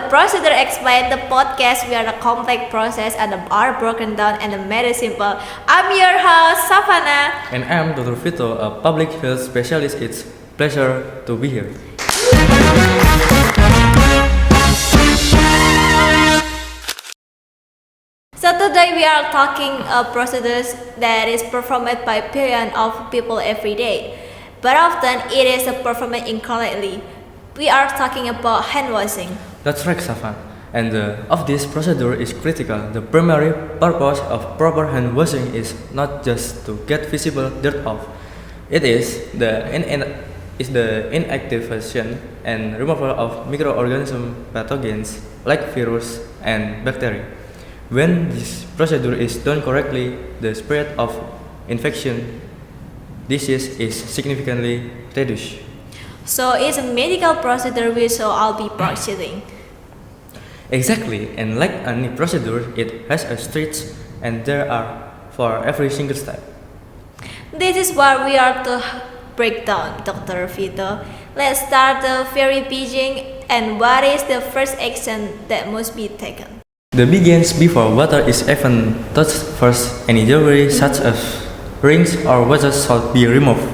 Procedure Explained, the podcast where the complex process and the are broken down and made it simple. I'm your host, Savannah. And I'm Dr. Vito, a public health specialist. It's pleasure to be here. So today we are talking procedures that is performed by billions of people every day, but often it is performed incorrectly. We are talking about hand washing. That's right, Savan. And of this procedure is critical. The primary purpose of proper hand washing is not just to get visible dirt off. It is the inactivation and removal of microorganism pathogens like virus and bacteria. When this procedure is done correctly, the spread of infection disease is significantly reduced. So it's a medical procedure we shall all be practicing. Exactly, and like any procedure, it has a steps and there are for every single step. This is what we are to break down, Dr. Vito. Let's start the very beginning. And what is the first action that must be taken? The begins before water is even touched first. Any debris such as rings or watches should be removed.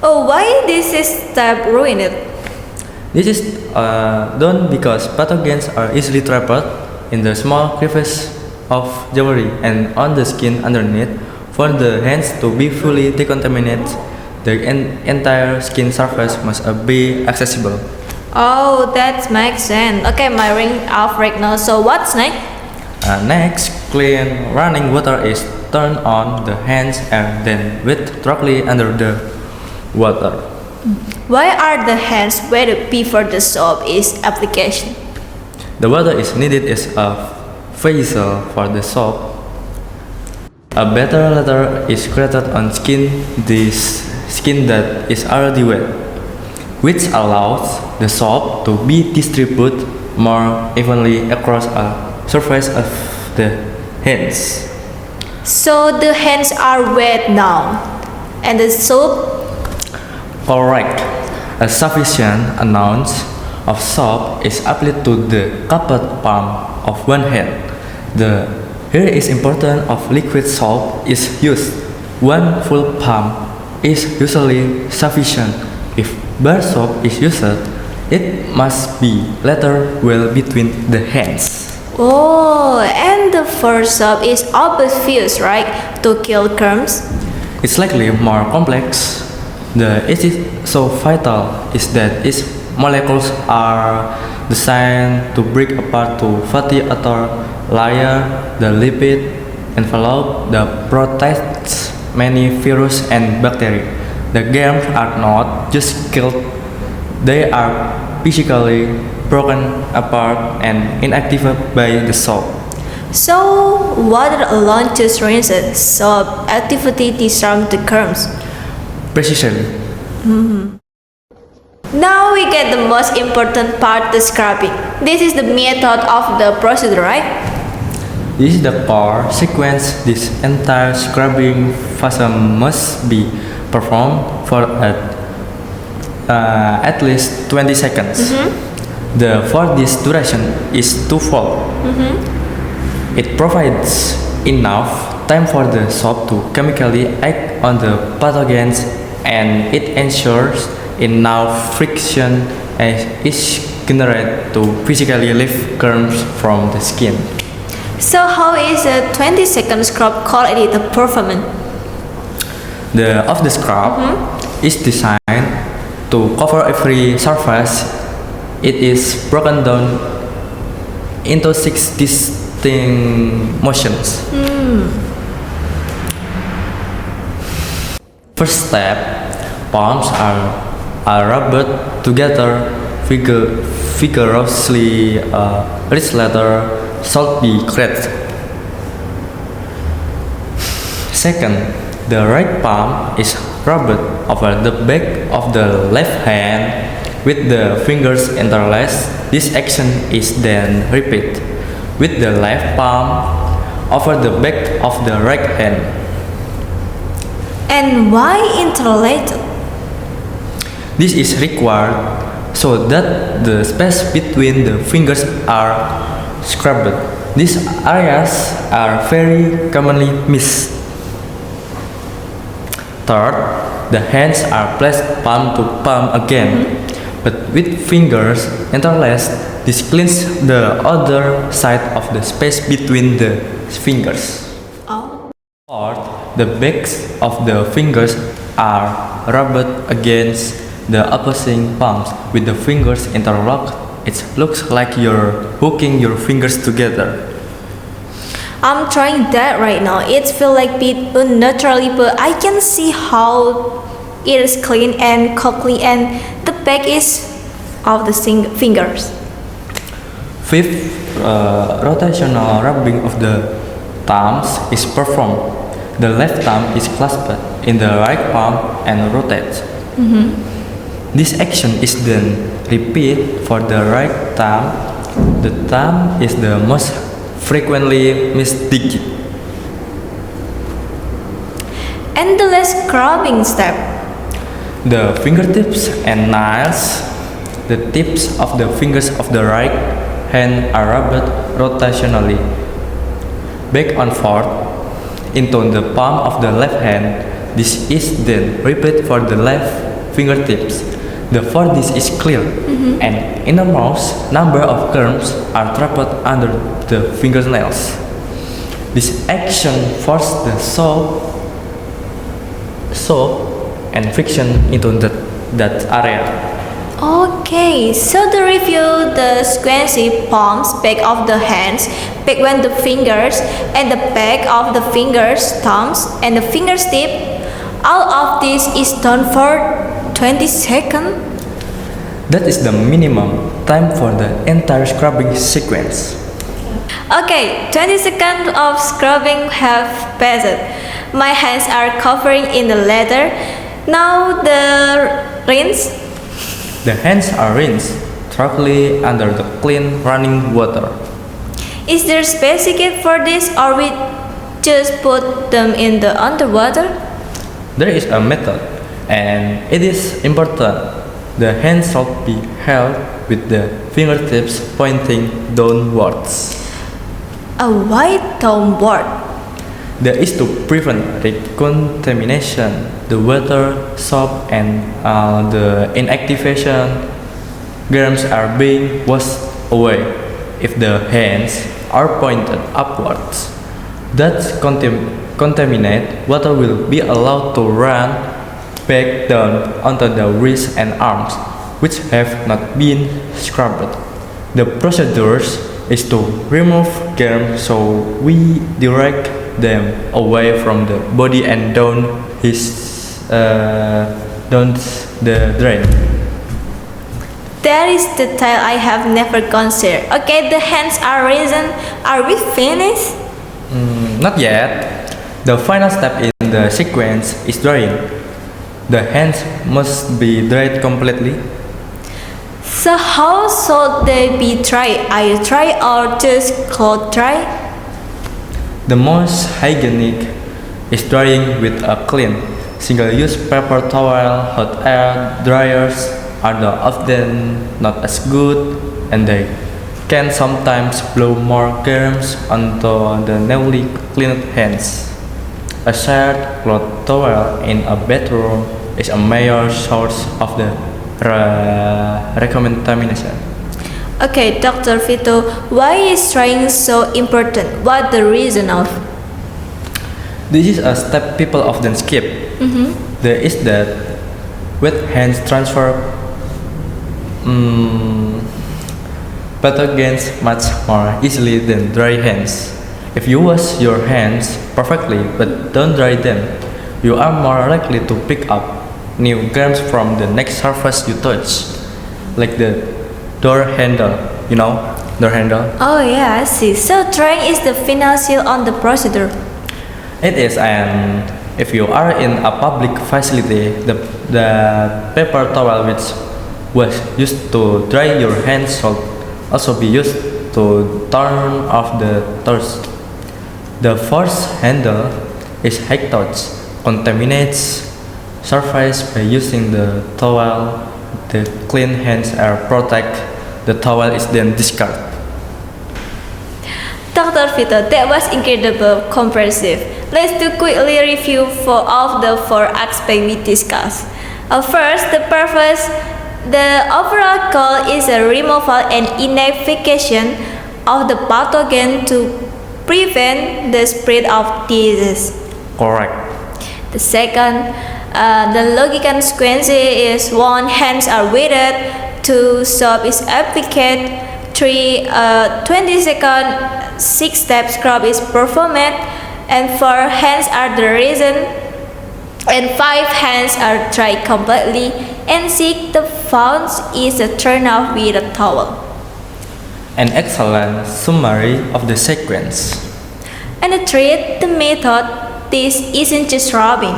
Oh, why this is step ruined? This is done because pathogens are easily trapped in the small crevices of jewelry and on the skin underneath. For the hands to be fully decontaminated, the entire skin surface must be accessible. Oh, that makes sense. Okay, my ring off right now. So what's next? Next, clean running water is turned on the hands and then wet directly under the water. Why are the hands wet before the soap is application? The water is needed as a vessel for the soap. A better layer is created on this skin that is already wet, which allows the soap to be distributed more evenly across a surface of the hands. So the hands are wet now, and the soap. Correct. A sufficient amount of soap is applied to the cupped palm of one hand. Here is important of liquid soap is used. One full palm is usually sufficient. If bar soap is used, it must be later well between the hands. Oh, and the first soap is obvious, right? To kill germs. It's slightly more complex. It is so vital is that its molecules are designed to break apart to fatty outer layer, the lipid envelope that protects many virus and bacteria. The germs are not just killed, they are physically broken apart and inactivated by the soap. So, water alone just rinses, soap activity disarms the germs. Precisely. Now we get the most important part, the scrubbing. This is the method of the procedure, right? This is the core sequence. This entire scrubbing phase must be performed for at least 20 seconds. For this duration is twofold. It provides enough time for the soap to chemically act on the pathogens and it ensures enough friction is generated to physically lift germs from the skin. So how is a 20-second scrub quality the performance? The scrub is designed to cover every surface. It is broken down into 6 distinct motions. First step, palms are rubbed together vigorously. Each letter should be cleansed. Second, the right palm is rubbed over the back of the left hand with the fingers interlaced. This action is then repeated with the left palm over the back of the right hand. And why interrelated? This is required so that the space between the fingers are scrubbed. These areas are very commonly missed. Third, the hands are placed palm to palm again, but with fingers interlaced. This cleans the other side of the space between the fingers. Oh. Fourth, the backs of the fingers are rubbed against the opposing palms with the fingers interlocked. It looks like you're hooking your fingers together. I'm trying that right now. It feels like bit unnaturally, but I can see how it is clean and coupling, and the back is of the fingers. Fifth, rotational rubbing of the thumbs is performed. The left thumb is clasped in the right palm and rotates. This action is then repeated for the right thumb. The thumb is the most frequently missed digit. And the last scrubbing step. The fingertips and nails, the tips of the fingers of the right hand are rubbed rotationally, back and forth into the palm of the left hand. This is then repeated for the left fingertips. The for this is clear, and enormous number of germs are trapped under the fingernails. This action forces the soap and friction into that area. Okay, so to review the squishy palms, back of the hands, back when the fingers, and the back of the fingers, thumbs, and the fingers tip. All of this is done for 20 seconds. That is the minimum time for the entire scrubbing sequence. Okay, 20 seconds of scrubbing have passed. My hands are covering in the leather. Now the rinse. The hands are rinsed thoroughly under the clean running water. Is there specific for this, or we just put them in the underwater? There is a method, and it is important. The hands should be held with the fingertips pointing downwards. A white downward. That is to prevent recontamination. The water, soap, and the inactivation germs are being washed away. If the hands are pointed upwards, that contaminated water will be allowed to run back down onto the wrists and arms, which have not been scrubbed. The procedure is to remove germs, so we direct them away from the body and down the drain. That is the detail I have never considered. Okay, the hands are risen. Are we finished? Not yet. The final step in the sequence is drying. The hands must be dried completely. So how should they be dry? Air dry or just cloth dry? The most hygienic is drying with a clean, single-use paper towel. Hot air dryers are often not as good, and they can sometimes blow more germs onto the newly cleaned hands. A shared cloth towel in a bathroom is a major source of the recontamination. Okay, Dr. Vito, why is drying so important? What the reason of? This is a step people often skip. There is that wet hands transfer pathogens much more easily than dry hands. If you wash your hands perfectly but don't dry them, you are more likely to pick up new germs from the next surface you touch, like the door handle, door handle. Oh yeah, I see. So drying is the final seal on the procedure. It is, and if you are in a public facility, the paper towel which was used to dry your hands should also be used to turn off the thirst. The first handle is high touch, contaminates surface by using the towel the clean hands are protected, the towel is then discarded. Dr. Vito, that was incredible, comprehensive. Let's do quickly review for all of the 4 aspects we discussed. First, the purpose. The overall goal is a removal and inactivation of the pathogen to prevent the spread of disease. Correct. The second, the logical sequence is 1. Hands are wetted. 2. Soap is applied. 3. 20-second 6-step scrub is performed. And 4. Hands are the reason. And 5. Hands are dried completely. And 6. The founds is turned off with a towel. An excellent summary of the sequence. And the third, the method. This isn't just rubbing.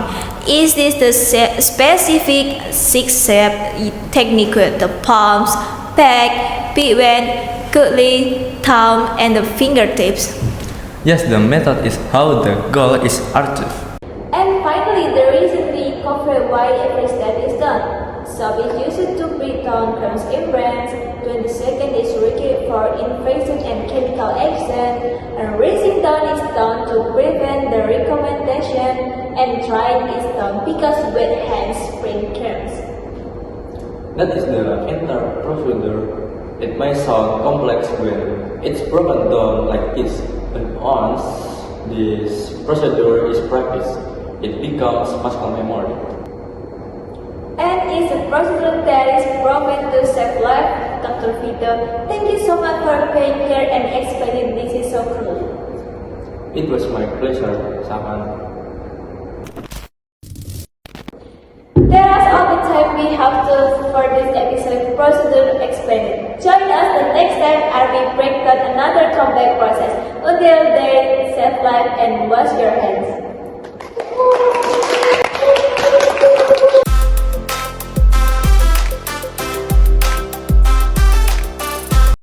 Is this the specific 6-step technique with the palms, back, big bend, cutlery, thumb, and the fingertips? Yes, the method is how the goal is achieved. And finally, the reason we cover why every step is done. Soap is used to break down crumbs in brands. 20-second is required for infection and chemical action. And rinsing down is done to prevent the recommendation. And drying is done because wet hands bring germs. That is the entire procedure. It may sound complex when it's broken down like this, but once this procedure is practiced, it becomes muscle memory. And it's a procedure that is proven to save life. Dr. Vito, thank you so much for being here and explaining this so clearly. It was my pleasure, Saman. That's all the time we have to for this episode procedure explained. Join us the next time as we break down another complex process. Until then, save life and wash your hands.